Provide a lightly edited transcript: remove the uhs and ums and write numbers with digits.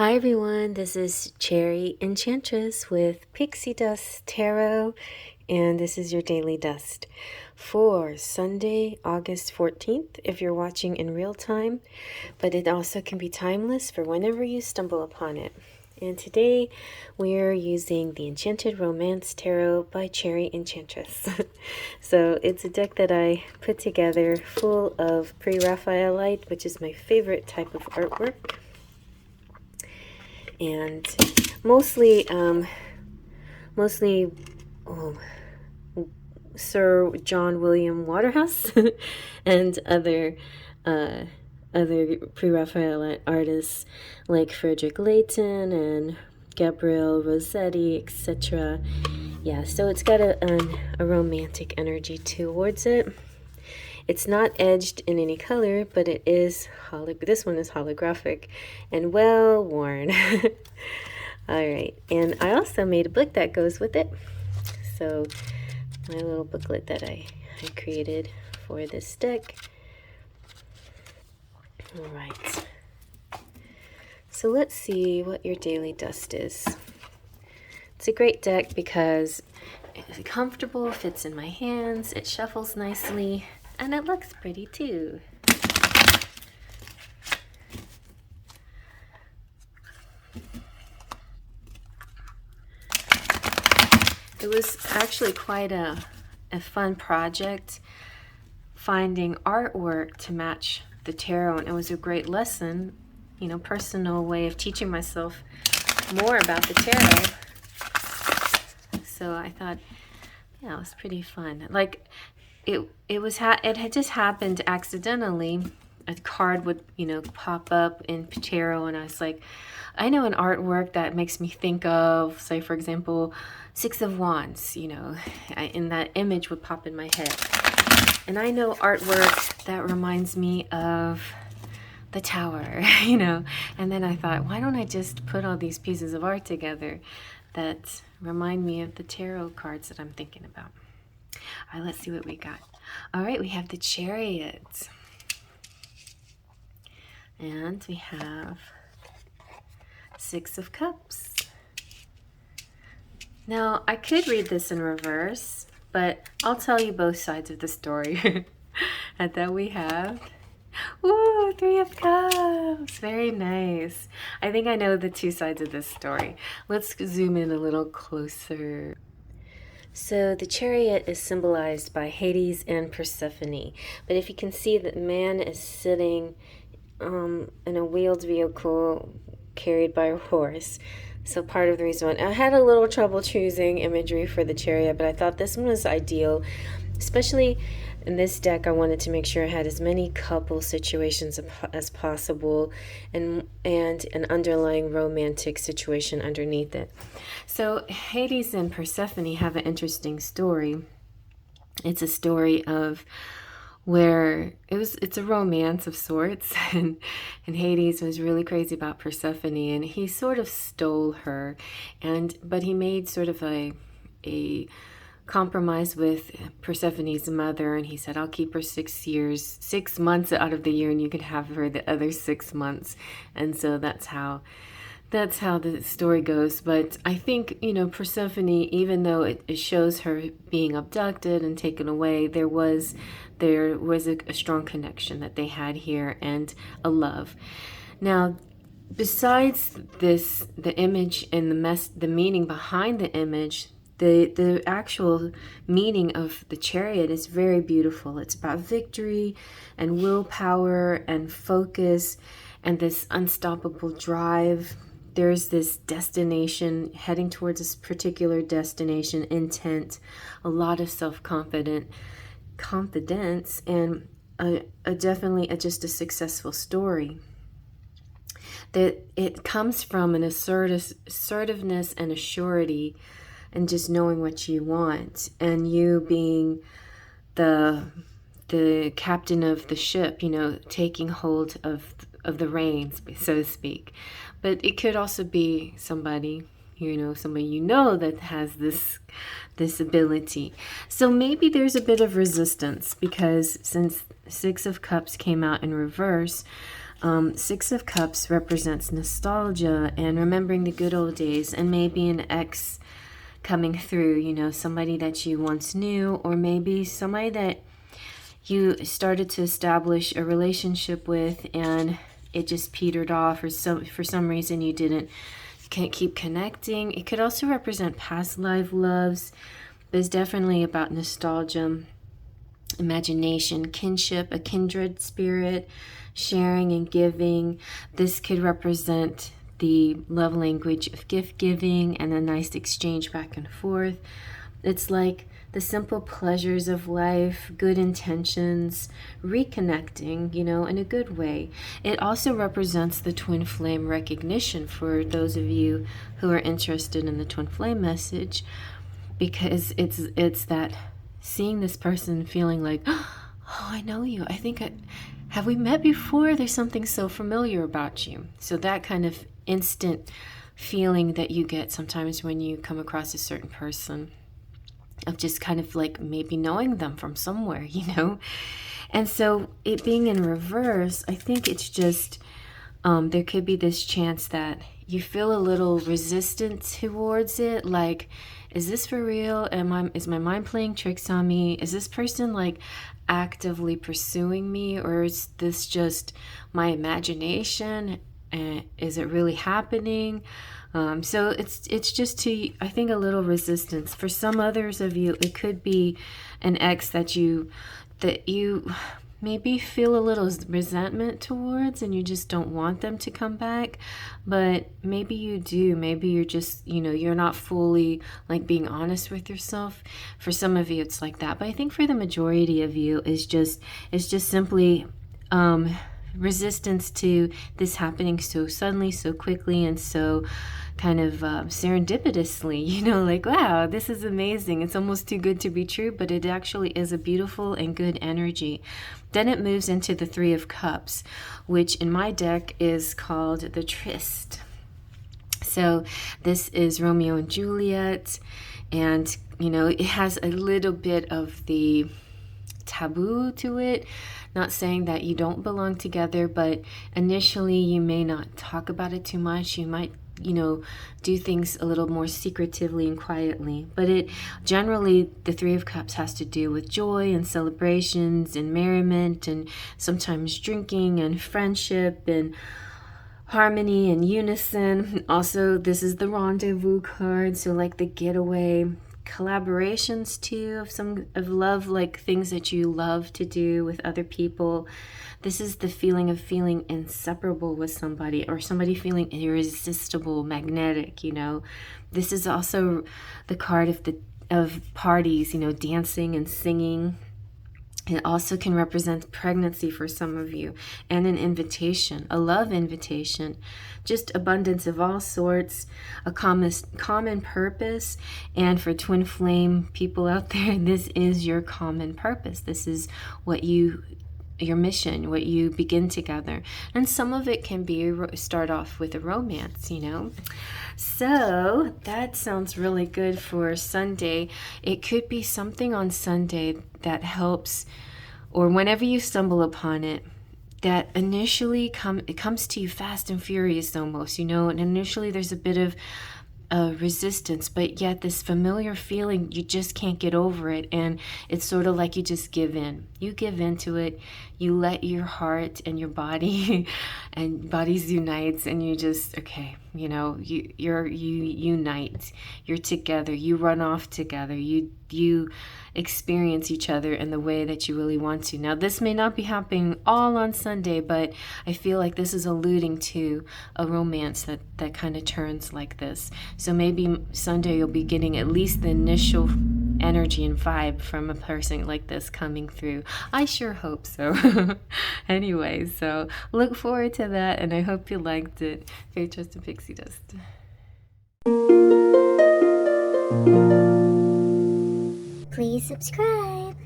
Hi everyone, this is Cherry Enchantress with Pixie Dust Tarot, and this is your daily dust for Sunday, August 14th, if you're watching in real time, but it also can be timeless for whenever you stumble upon it. And today we're using the Enchanted Romance Tarot by Cherry Enchantress. So it's a deck that I put together full of pre-Raphaelite, which is my favorite type of artwork. And mostly Sir John William Waterhouse and other pre-Raphaelite artists like Frederick Leighton and Gabriel Rossetti, etc. Yeah, so it's got a romantic energy towards it. It's not edged in any color, but it is this one is holographic and well worn. Alright, and I also made a book that goes with it. So my little booklet that I created for this deck. Alright. So let's see what your daily dust is. It's a great deck because it's comfortable, fits in my hands, it shuffles nicely, and it looks pretty too. It was actually quite a fun project finding artwork to match the tarot, and it was a great lesson, personal way of teaching myself more about the tarot. So I thought, yeah, it was pretty fun. Like it had just happened accidentally. A card would, pop up in tarot, and I was like, I know an artwork that makes me think of, say, for example, Six of Wands, and that image would pop in my head. And I know artwork that reminds me of the Tower, and then I thought, why don't I just put all these pieces of art together that remind me of the tarot cards that I'm thinking about. All right, let's see what we got. All right, we have the Chariot. And we have Six of Cups. Now, I could read this in reverse, but I'll tell you both sides of the story. And then we have, ooh, Three of Cups. Very nice. I think I know the two sides of this story. Let's zoom in a little closer. So the Chariot is symbolized by Hades and Persephone. But if you can see that man is sitting in a wheeled vehicle carried by a horse. So part of the reason I had a little trouble choosing imagery for the Chariot, but I thought this one was ideal, especially in this deck. I wanted to make sure I had as many couple situations as possible and an underlying romantic situation underneath it. So Hades and Persephone have an interesting story. It's a story of where it's a romance of sorts, and Hades was really crazy about Persephone, and he sort of stole her, but he made sort of a compromise with Persephone's mother, and he said, I'll keep her 6 months out of the year, and you can have her the other 6 months. And so that's how the story goes. But I think, Persephone, even though it shows her being abducted and taken away, there was a strong connection that they had here and a love. Now, besides this, the image and the meaning behind the image, the actual meaning of the Chariot is very beautiful. It's about victory and willpower and focus and this unstoppable drive. There's this destination, heading towards this particular destination, intent, a lot of self-confidence, and definitely just a successful story. That it comes from an assertiveness and a surety, and just knowing what you want, and you being the captain of the ship, taking hold of the reins, so to speak. But it could also be somebody that has this ability. So maybe there's a bit of resistance, because since Six of Cups came out in reverse, Six of Cups represents nostalgia and remembering the good old days, and maybe an ex coming through, you know, somebody that you once knew, or maybe somebody that you started to establish a relationship with and it just petered off, or for some reason you can't keep connecting. It could also represent past life loves. There's definitely about nostalgia, imagination, kinship, a kindred spirit, sharing and giving. This could represent the love language of gift giving and a nice exchange back and forth. It's like the simple pleasures of life, good intentions, reconnecting, you know, in a good way. It also represents the twin flame recognition for those of you who are interested in the twin flame message, because it's that seeing this person feeling like, oh, I know you. Have we met before? There's something so familiar about you. So that kind of instant feeling that you get sometimes when you come across a certain person, of just kind of like maybe knowing them from somewhere, you know? And so it being in reverse, I think it's just, there could be this chance that you feel a little resistant towards it. Like, is this for real? Is my mind playing tricks on me? Is this person like actively pursuing me, or is this just my imagination? Is it really happening? So it's just I think a little resistance. For some others of you, it could be an ex that you maybe feel a little resentment towards, and you just don't want them to come back. But maybe you do. Maybe you're just, you know, you're not fully like being honest with yourself. For some of you, it's like that. But I think for the majority of you, it's just simply resistance to this happening so suddenly, so quickly, and so kind of serendipitously, you know, like, wow, this is amazing. It's almost too good to be true, but it actually is a beautiful and good energy. Then it moves into the Three of Cups, which in my deck is called the Tryst. So this is Romeo and Juliet, and, you know, it has a little bit of the taboo to it. Not saying that you don't belong together, but initially you may not talk about it too much. You might, you know, do things a little more secretively and quietly. But it generally, the Three of Cups has to do with joy and celebrations and merriment, and sometimes drinking and friendship and harmony and unison. Also, this is the rendezvous card, so like the getaway, collaborations too, of love, like things that you love to do with other people. This is the feeling of feeling inseparable with somebody, or somebody feeling irresistible, magnetic, you know. This is also the card of parties, you know, dancing and singing. It also can represent pregnancy for some of you, and an invitation, a love invitation, just abundance of all sorts, a common purpose. And for twin flame people out there, this is your common purpose. This is what your mission, what you begin together. And some of it can be start off with a romance, you know. So that sounds really good for Sunday. It could be something on Sunday that helps, or whenever you stumble upon it, that initially it comes to you fast and furious almost, you know, and initially there's a bit of resistance, but yet this familiar feeling, you just can't get over it, and it's sort of like you just give in. You give into it, you let your heart and your body and bodies unites, and you just, okay, you know, you unite, you're together, you run off together, you experience each other in the way that you really want to. Now, this may not be happening all on Sunday, but I feel like this is alluding to a romance that kind of turns like this. So maybe Sunday you'll be getting at least the initial energy and vibe from a person like this coming through. I sure hope so. Anyway, so look forward to that, and I hope you liked it. Faith, Trust, and Pixie Dust. Please subscribe.